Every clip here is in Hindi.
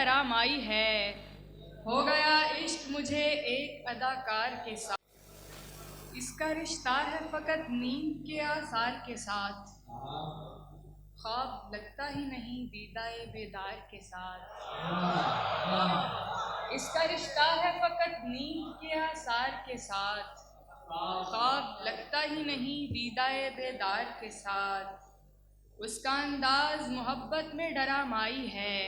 डरा माई है। हो गया इश्क मुझे एक अदाकार के साथ, इसका रिश्ता है फ़कत नींद के आसार के साथ, ख्वाब लगता ही नहीं दीदाए बेदार के साथ। इसका रिश्ता है फ़कत नींद के आसार के साथ, ख्वाब लगता ही नहीं दीदाए बेदार के साथ। उसका अंदाज मोहब्बत में डरा माई है,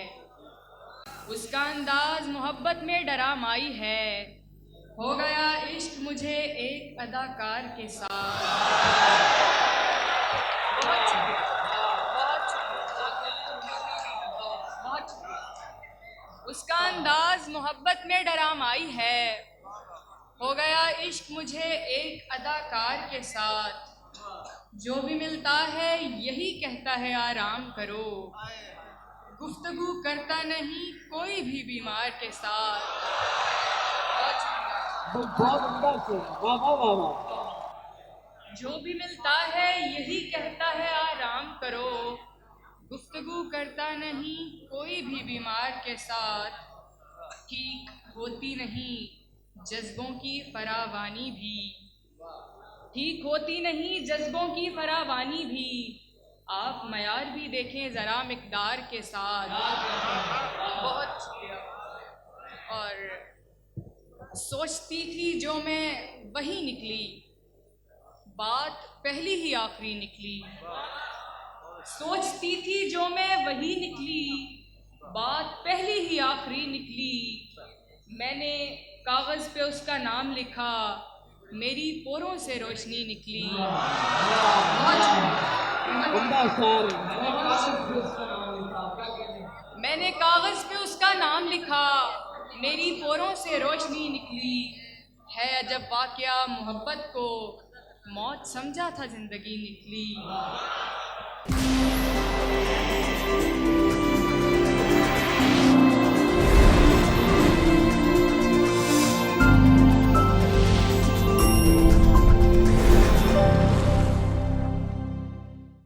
उसका अंदाज मोहब्बत में डरा माई है। हो गया इश्क मुझे एक अदाकार के साथ। बहुत शुक्रिया, बहुत शुक्रिया। उसका अंदाज मोहब्बत में डरा माई है। हो गया इश्क मुझे एक अदाकार के साथ, जो भी मिलता है यही कहता है आराम करो, गुफ्तगू करता नहीं कोई भी बीमार के साथ। जो भी मिलता है यही कहता है आराम करो, गुफ्तगू करता नहीं कोई भी बीमार के साथ। ठीक होती नहीं जज्बों की फरावानी भी, ठीक होती नहीं जज्बों की फरावानी भी, आप मयार भी देखें ज़रा मिक़दार के साथ। बहुत शुक्रिया। और सोचती थी जो मैं वही निकली, बात पहली ही आखिरी निकली। सोचती थी जो मैं वही निकली, बात पहली ही आखिरी निकली। मैंने कागज़ पे उसका नाम लिखा, मेरी पोरों से रोशनी निकली। मैंने कागज़ पे उसका नाम लिखा, मेरी पोरों से रोशनी निकली। है अजब वाक़या मोहब्बत को, मौत समझा था ज़िंदगी निकली।